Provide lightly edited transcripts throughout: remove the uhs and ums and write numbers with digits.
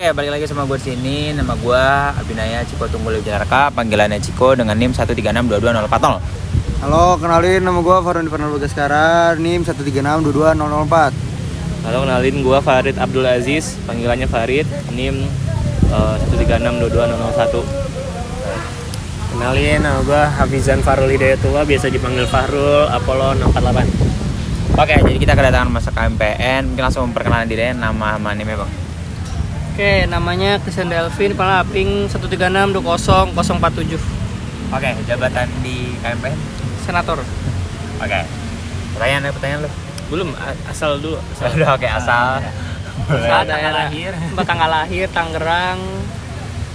Oke, balik lagi sama gue di sini. Nama gue Abinaya Ciko Tunggul Wijanarka, panggilannya Ciko dengan NIM 1362240. Halo, kenalin nama gue Farhan Fernando Bagaskara, NIM 136220004. Halo, kenalin gue Farid Abdul Aziz, panggilannya Farid, NIM 1362201. Kenalin, nama gue Hafizan Farul Hidayatullah, biasa dipanggil Fahrul, Apollo 648. Oke, jadi kita kedatangan masa KMPN. Mungkin langsung memperkenalkan diri, nama sama NIM-nya bang. Oke, namanya Christian Delvin, kepala Aping 136200047. Oke, jabatan di KMPN? Senator. Oke. Pertanyaan lu? Belum, asal dulu. Udah, oke, asal. Asal daerah lahir. Tanggal lahir Tangerang.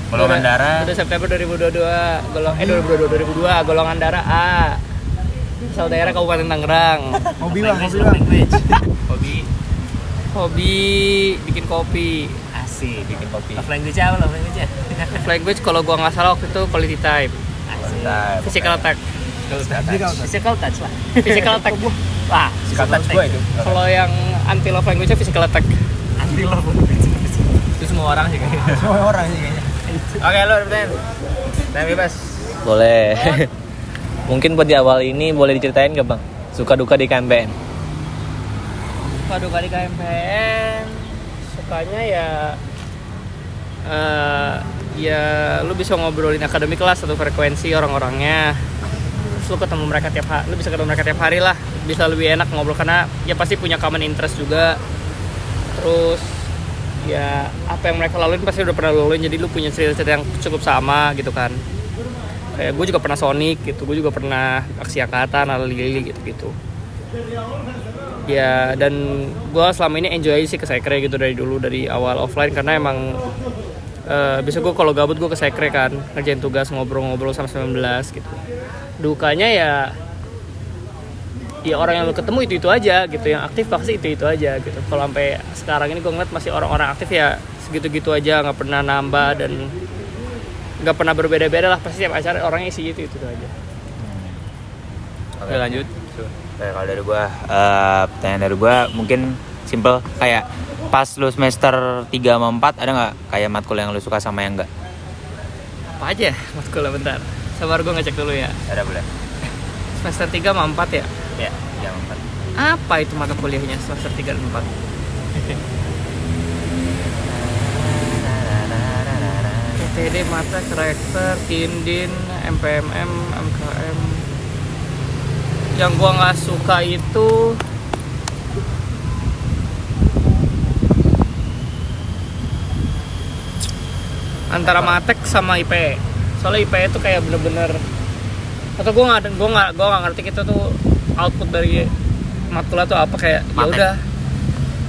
Golongan darah. 1 September 2002, golongan darah A. Asal daerah Kabupaten Tangerang. Hobi bang. Hobi bikin kopi. Asik, bikin kopi. Love language apa? Language kalau gua nggak salah waktu itu quality time. Mantap. Physical attack. Physical touch lah. Physical attack. Wah, Physical touch gue itu. kalau yang anti love language-nya physical attack. Anti love language. Itu semua orang sih kayaknya. Semua orang sih kayaknya. Oke, lo ada pertanyaan? Tanya bebas. Boleh. Mungkin buat di awal ini boleh diceritain gak bang? Suka duka di KMPN? Suka duka di KMPN, sukanya ya lu bisa ngobrolin akademik kelas satu frekuensi orang-orangnya. Terus lu ketemu mereka tiap hari, lu bisa ketemu mereka tiap hari lah, bisa lebih enak ngobrol karena ya pasti punya common interest juga. Terus ya apa yang mereka laluin pasti udah pernah laluin, jadi lu punya cerita-cerita yang cukup sama gitu kan. Kayak gue juga pernah Sonic gitu, gue juga pernah Aksi Angkatan, Lili gitu. Ya, dan gue selama ini enjoy aja sih ke sekre gitu dari awal offline karena emang biasa gue kalau gabut gue ke sekre kan, ngerjain tugas, ngobrol-ngobrol sama 19 gitu. Dukanya ya orang yang lu ketemu itu aja gitu, yang aktif pasti itu aja gitu. Kalau sampai sekarang ini gue ngeliat masih orang-orang aktif ya segitu-gitu aja, nggak pernah nambah dan nggak pernah berbeda-beda lah, pasti tiap acara orangnya isi itu aja. Oke, lanjut. Oke, kalau dari gua, pertanyaan dari gua mungkin simple, kayak pas lu semester 3 sama 4 ada nggak kayak matkul yang lu suka sama yang enggak? Apa aja matkul, bentar sabar gue ngecek dulu ya. Ada boleh? Semester 3 sama 4 ya? Ya, 3 sama 4. Apa itu mata kuliahnya semester 3 dan 4? PTD, mata, karakter, Kindin, MPMM, MKM. Yang gua nggak suka itu antara Matek sama IP. Soalnya IP itu kayak bener-bener, atau gua nggak ngerti itu tuh output dari matkul tuh apa, kayak ya udah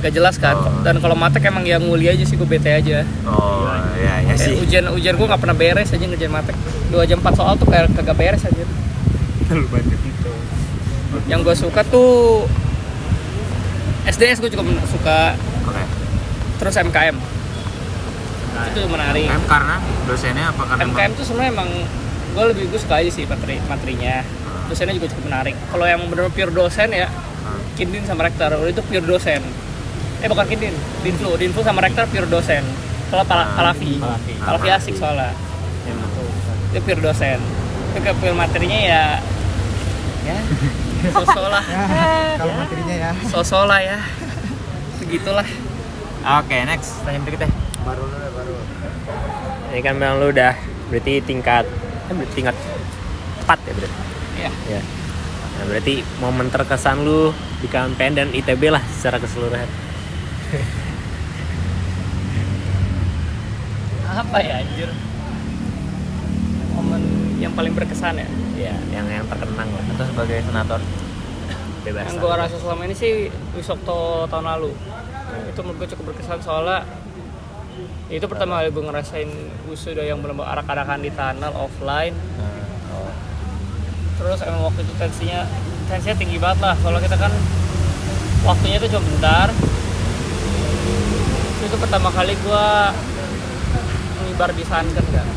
gak jelas kan. Dan kalau Matek emang ya nguli aja sih, gue bete aja. Oh, ya sih. Ujian gue nggak pernah beres aja ngerjain Matek. 2 jam 4 soal tuh kayak kagak beres aja. Lu banget itu. Yang gue suka tuh SDS, gue juga suka. Oke. Terus MKM itu menarik. MKM karena dosennya apa karena MKM tuh sebenarnya emang gue suka aja sih materinya. Dosennya juga cukup menarik. Kalau yang benar pure dosen ya Kindin sama Rektor, itu pure dosen. Bukan Kindin, Dinflu sama Rektor pure dosen. Kalau Palavi asik soalnya. Itu pure dosen. Itu ke pure materinya ya sosolah. Kalau materinya ya. Sosolah ya. Begitulah. Oke, next. Tanya berikutnya. Baru. Ini kan memang lu udah berarti tingkat 4 ya berarti. Iya. Ya. Nah, berarti momen terkesan lu di KMPN dan ITB lah secara keseluruhan. Apa ya anjir? Momen yang paling berkesan ya? Ya, yang terkenang lah. Atau sebagai senator? Bebas. Yang gue rasa selama ini sih Wisokto tahun lalu. Itu menurut gue cukup berkesan soalnya itu pertama kali gue ngerasain wisuda yang benar-benar arak-arakan di tunnel offline. Terus emang waktu itu tensinya tinggi banget lah, soalnya kita kan waktunya itu cuma bentar. Itu pertama kali gue ngibar di Sanken kan.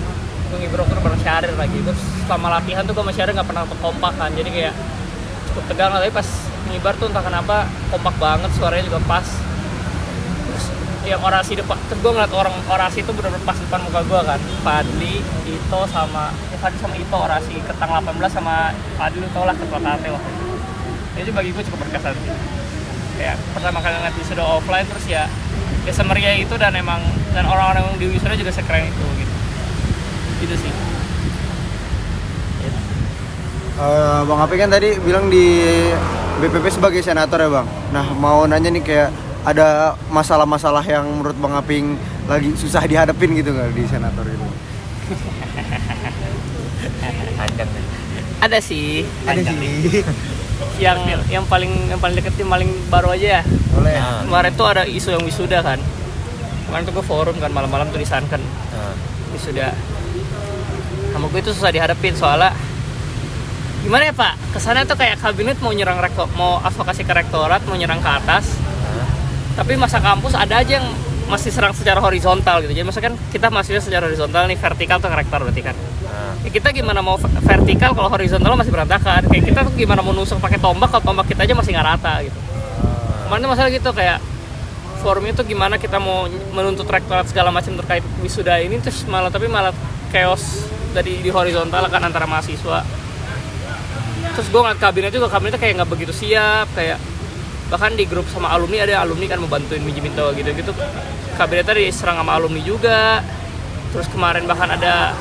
Gue ngibar waktu itu bareng Syahrir lagi. Terus selama latihan tuh gue sama Syahrir gak pernah kompak kan, jadi kayak cukup tegang lah. Tapi pas ngibar tuh entah kenapa kompak banget, suaranya juga pas. Terus yang orasi depan, terus gue ngeliat orang orasi itu bener-bener pas depan muka gue kan. Fadli, Ito sama Fadli sama Ito orasi Ketang 18 sama Fadli, lu tau lah ketua KT waktu itu. Jadi bagi gue cukup berkesan sih. Kayak pertama kali ngeliat wisuda offline, terus ya semeriah itu, dan orang-orang yang di wisuda juga sekeren itu gitu. Gitu sih. Bang Api kan tadi bilang di BPP sebagai senator ya Bang. Nah mau nanya nih, kayak ada masalah-masalah yang menurut Bang Aping lagi susah dihadapin gitu nggak di senator itu? Ada sih. Ada sih. yang paling deket, yang paling baru aja ya. Boleh. Kemarin tuh ada isu yang wisuda kan. Kemarin tuh gue forum kan malam-malam tuh di Sanken. Wisuda. Sama gue itu susah dihadapin soalnya gimana ya Pak? Kesannya tuh kayak kabinet mau nyerang mau advokasi ke rektorat, mau nyerang ke atas. Tapi masa kampus ada aja yang masih serang secara horizontal gitu. Jadi maksudnya kan kita masih secara horizontal nih, vertikal tuh ke rektor berarti kan. Ya kita gimana mau vertikal kalau horizontal masih berantakan. Kayak kita tuh gimana mau nusuk pakai tombak kalau tombak kita aja masih nggak rata gitu. Kemarin tuh masalah gitu, kayak forumnya tuh gimana kita mau menuntut rektorat segala macam terkait wisuda ini, terus malah chaos dari di horizontal kan antara mahasiswa. Terus gue ngeliat kabinetnya kayak nggak begitu siap, kayak bahkan di grup sama alumni, ada alumni kan mau bantuin minta gitu kabinetnya diserang sama alumni juga. Terus kemarin bahkan ada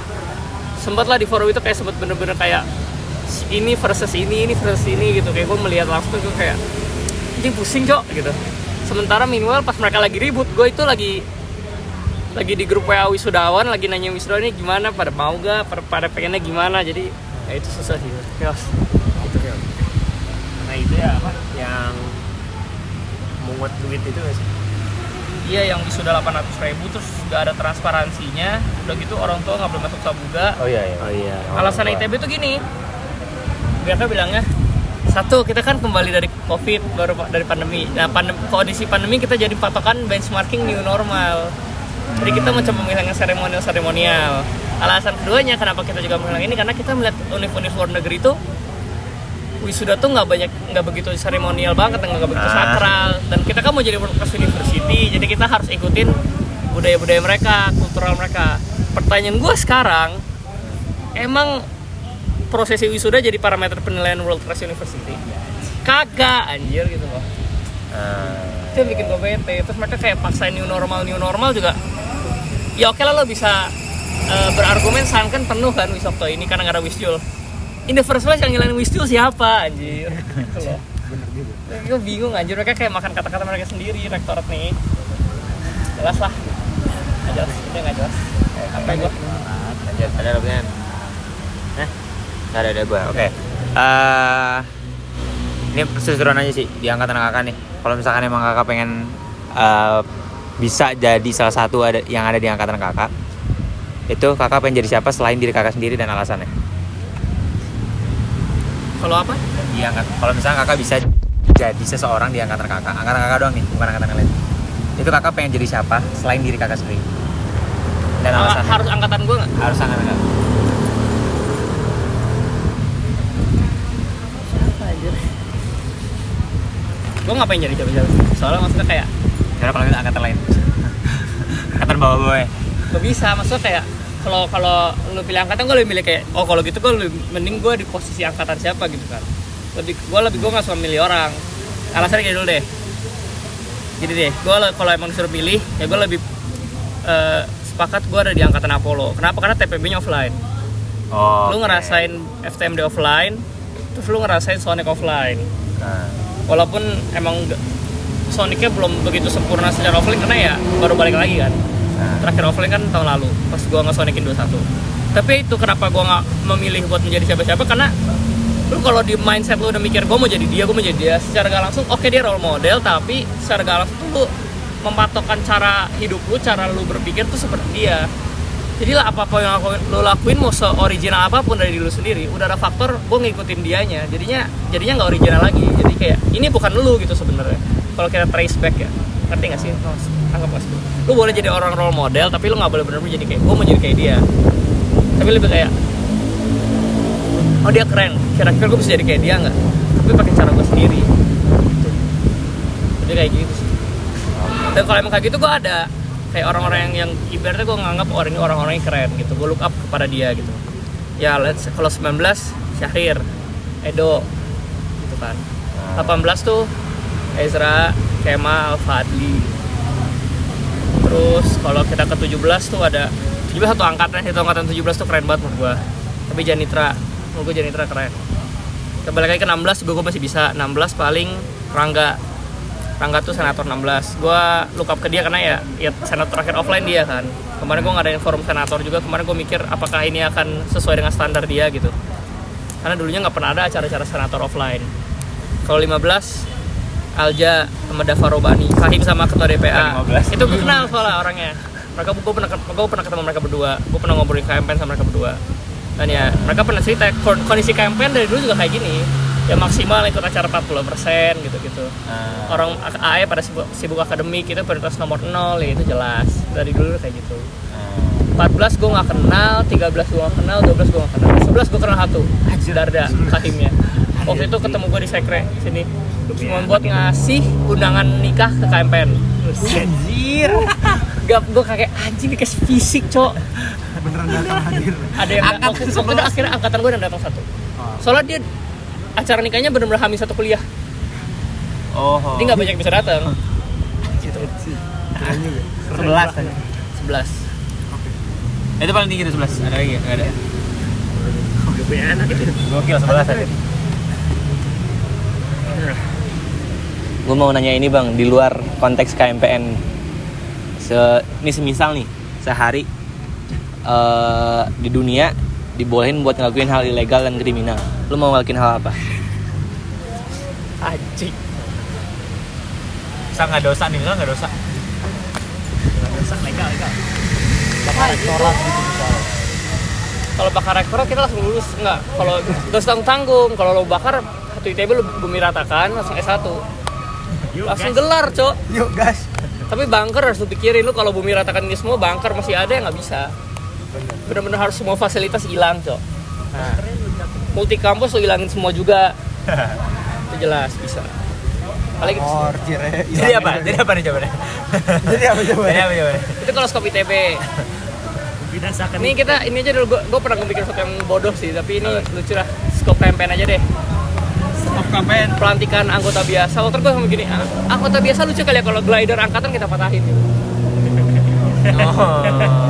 sempat lah di forum itu kayak sempat bener-bener kayak ini versus ini gitu. Kayak gue melihat langsung tuh kayak anjing pusing Cok gitu. Sementara minimal pas mereka lagi ribut, gue itu lagi di grup WA wisudawan, lagi nanya wisudawan ini gimana, pada mau gak, pada pengennya gimana. Jadi ya itu susah sih, chaos. Nah itu ya apa yang mungut duit itu nggak sih? Iya, yang wisuda 800.000 terus gak ada transparansinya. Udah gitu orang tua nggak boleh masuk Sabuga. Oh iya. Alasan ITB tuh gini, mereka bilangnya satu, kita kan kembali dari COVID, baru dari pandemi. Nah kondisi pandemi kita jadi patokan benchmarking new normal. Jadi kita mencoba menghilangkan seremonial. Alasan keduanya kenapa kita juga menghilang ini, karena kita melihat univ-univ luar negeri itu wisuda tuh nggak begitu seremonial banget, nggak begitu sakral. Dan kita kan mau jadi world class university, jadi kita harus ikutin budaya-budaya mereka, kultural mereka. Pertanyaan gue sekarang, emang prosesi wisuda jadi parameter penilaian world class university? Kagak anjir gitu loh. Itu yang bikin gue bete. Terus mereka kayak paksain new normal juga. Ya oke lah, lo bisa berargumen Sanken penuh kan Wisokto ini karena nggak ada Wisjul. In the first place yang ngilangin Wisjul siapa anjir? Gitu loh. Bener juga. Gue bingung anjir, mereka kayak makan kata-kata mereka sendiri, rektorat nih. Jelas lah. Nggak jelas, dia nggak jelas. Sampai gue. Lanjut, ada pertanyaan? Ada gue, oke. Ini sesuruhan aja sih di angkatan kakak nih. Kalau misalkan emang kakak pengen bisa jadi salah satu yang ada di angkatan kakak, itu kakak pengen jadi siapa selain diri kakak sendiri dan alasannya? Kalau apa? Kalau misalkan kakak bisa jadi seseorang di angkatan kakak doang nih, bukan angkatan lain. Itu kakak pengen jadi siapa selain diri kakak sendiri? Dan alasannya? Harus angkatan gue nggak? Harus angkatan kakak. Gue nggak pengen jadi siapa-siapa. Soalnya maksudnya kayak Karena kalau itu angkatan lain, angkatan bawah-bawah ya. gak bisa, maksudnya kayak kalau lu pilih angkatan, gue lebih milih kayak kalau gitu gue lebih mending gue di posisi angkatan siapa gitu kan. Gue nggak suka milih orang. Alasannya kayak dulu deh. Jadi deh, gue kalau emang disuruh pilih ya gue lebih sepakat gue ada di angkatan Apollo. Kenapa? Karena TPB-nya offline. Lu ngerasain FTMD offline, terus lu ngerasain Sonic offline. Walaupun emang Sonicnya belum begitu sempurna secara offline karena ya baru balik lagi kan. Terakhir offline kan tahun lalu pas gue nge-Sonicin 21. Tapi itu kenapa gue nggak memilih buat menjadi siapa-siapa, karena lu kalau di mindset lu udah mikir gue mau jadi dia, secara gak langsung oke, dia role model, tapi secara gak langsung tuh lu mematokkan cara hidup lu, cara lu berpikir tuh seperti dia. Jadi lah apa-apa yang lu lakuin mau se-original apapun dari diri lu sendiri, udah ada faktor gue ngikutin dianya, jadinya nggak original lagi. Jadi kayak ini bukan lu gitu sebenarnya. Kalau kita trace back ya, ngerti nggak sih? Anggap mas, lu boleh jadi orang role model, tapi lu nggak boleh benar-benar jadi kayak gue mau jadi kayak dia. Tapi lebih kayak, oh dia keren, kira-kira gue bisa jadi kayak dia nggak? Tapi pakai cara gue sendiri. Gitu. Jadi kayak gitu sih. Dan kalau emang kayak gitu gue ada kayak orang-orang yang ibaratnya gue nganggap orang ini orang-orang yang keren gitu, gue look up kepada dia gitu. Ya kalau 19 Syahrir, Edo gitu kan. 18 tuh Ezra, Kemal, Fadli. Terus kalau kita ke 17 tuh ada 17 satu angkatan 17 tuh keren banget menurut gue. Tapi Janitra, menurut gue Janitra keren. Kita balik lagi ke 16 juga gue masih bisa. 16 paling Rangga tuh senator 16. Gue look up ke dia karena ya senator terakhir offline dia kan. Kemarin gue ngadain forum senator juga. Kemarin gue mikir apakah ini akan sesuai dengan standar dia gitu. Karena dulunya nggak pernah ada acara-acara senator offline. Kalau 15 Alja sama Dava Robani, Fahim sama ketua DPA. Itu gue kenal soalnya orangnya. Gue pernah ketemu mereka berdua. Gue pernah ngobrolin campaign sama mereka berdua. Dan ya mereka pernah cerita kondisi campaign dari dulu juga kayak gini. Ya maksimal ikut acara 40% gitu-gitu. Orang AE pada sibuk akademik itu prioritas nomor 0 ya itu jelas. Dari dulu kayak gitu. 14 gue gak kenal, 13 gue gak kenal, 12 gue gak kenal. 11 gue kenal satu, Haji Darda, Fahimnya. Waktu itu ketemu gue di Sekre sini. Cuma buat ngasih undangan nikah ke KMPN. Anjir. Gak, gue kayak anjing dikasih fisik, Cok. Beneran datang hadir. Ada yang waktu itu akhirnya angkatan gue yang datang satu. Soalnya dia acara nikahnya benar-benar hamil satu kuliah. Dia nggak banyak bisa datang. Gitu. 11 aja. 11. Itu paling tinggi tuh 11. Ada lagi nggak ada? Udah punya anak itu. Gokil 11 aja. Gue mau nanya ini bang, di luar konteks KMPN, ini semisal nih sehari di dunia dibolehin buat ngelakuin hal ilegal dan kriminal, lu mau ngelakuin hal apa? Anjing. Misal nggak dosa nih, misal nggak dosa. Dosa legal. Bakar rektorat gitu misalnya. Kalau bakar rektorat kita langsung lulus enggak? Kalau dosa tanggung, kalau lo bakar satu ITB lo bumi ratakan langsung S1. Langsung gelar, Cok. Yuk gas. Tapi bunker harus lu pikirin, lu kalau bumi ratakan ini semua bunker masih ada yang nggak bisa. Bener-bener harus semua fasilitas hilang, Cok. Nah, multi kampus lu hilangin semua juga. Itu jelas bisa. Apalagi Jadi apa? Jadi apa nih jawabannya? Jadi apa jawabannya? itu kalau skop ITB. Binasakan. Ini kita ini aja dulu, gue pernah ngebikin sesuatu yang bodoh sih, tapi ini lucu lah. Skop campaign aja deh. Skop campaign pelantikan anggota biasa. Waktu gue sama gini, anggota biasa lucu kali ya kalau glider angkatan kita patahin.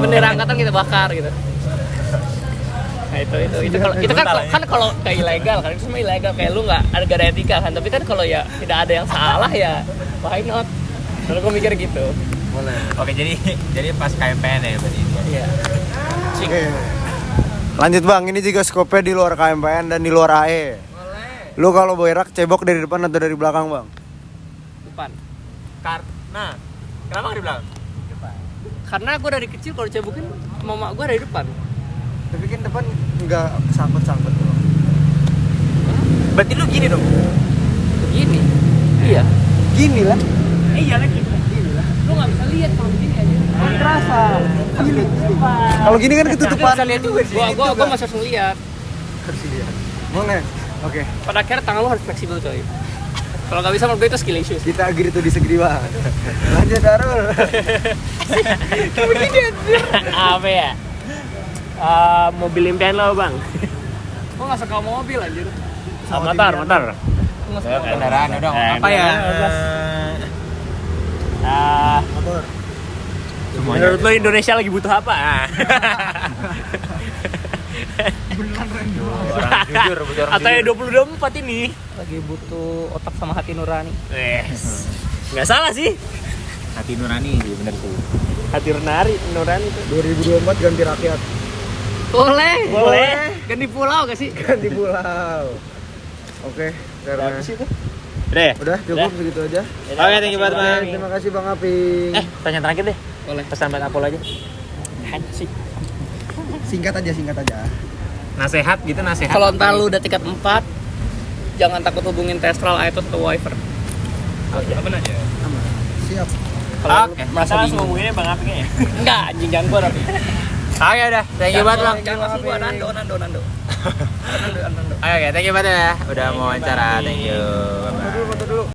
Bendera angkatan kita bakar gitu. Nah itu kan kalau kayak ilegal kan, itu semua ilegal, kayak lu nggak ada etika kan, tapi kan kalau ya tidak ada yang salah ya why not. Kalau gue mikir gitu. Boleh. Oke, jadi pas KMPN ya berarti. Iya. Oke. Lanjut bang, ini juga skopnya di luar KMPN dan di luar AE. Boleh. Lu kalau berak cebok dari depan atau dari belakang bang? Depan. Karena kenapa nggak di belakang? Karena gue dari kecil kalau cebukin mama gue dari depan. Tapi kan depan nggak sangkut-sangkut tuh. Berarti lu gini dong. Begini. Iya. Gini lah. Iya lagi. Gini lah. Lu nggak bisa lihat kalau begini aja. Terasa. Gini. Kalau gini kan ketutupan. Bisa lihat juga sih. Gua masih harus lihat. Harus lihat. Boleh. Oke. Pada akhirnya tangan lu harus fleksibel coy. Kalau nggak bisa menurut gue itu skill issues. Kita agree tuh disagree bang. Lanjut Darul. Begini anjir. Apa ya? Mobil impian lo bang. Gua nggak suka mobil anjir. Motor. Gua nggak suka mobil. Kendaraan udah apa ya? Motor. Menurut lo Indonesia lagi butuh apa? Jujur. Atau ya 2024 ini? Lagi butuh otak sama hati nurani. Yes. Nggak salah sih. Hati nurani sih bener tuh. Hati nurani tuh. 2024 ganti rakyat. Boleh. Ganti pulau gak sih? Ganti pulau. Oke. Karena Udah. udah cukup segitu aja. Oke, thank you banget bang. Terima kasih bang Aping. Tanya terakhir deh. Boleh. Pesan buat Apol aja. Anjing. Singkat aja. Nasehat gitu, nasehat. Kalau entar lu udah tingkat 4, jangan takut hubungin Testral, iTunes atau Wifer. Apa aja? Aman. Siap. Kalau lu Oke. merasa Langsung bingung. ngomongin Bang Aping ya? Enggak, anjing jangan gua tapi. Oke udah, thank you banget bang. Jangan langsung gua Nando. Oke, thank you banget ya. Udah mau wawancara, thank you. Bye-bye.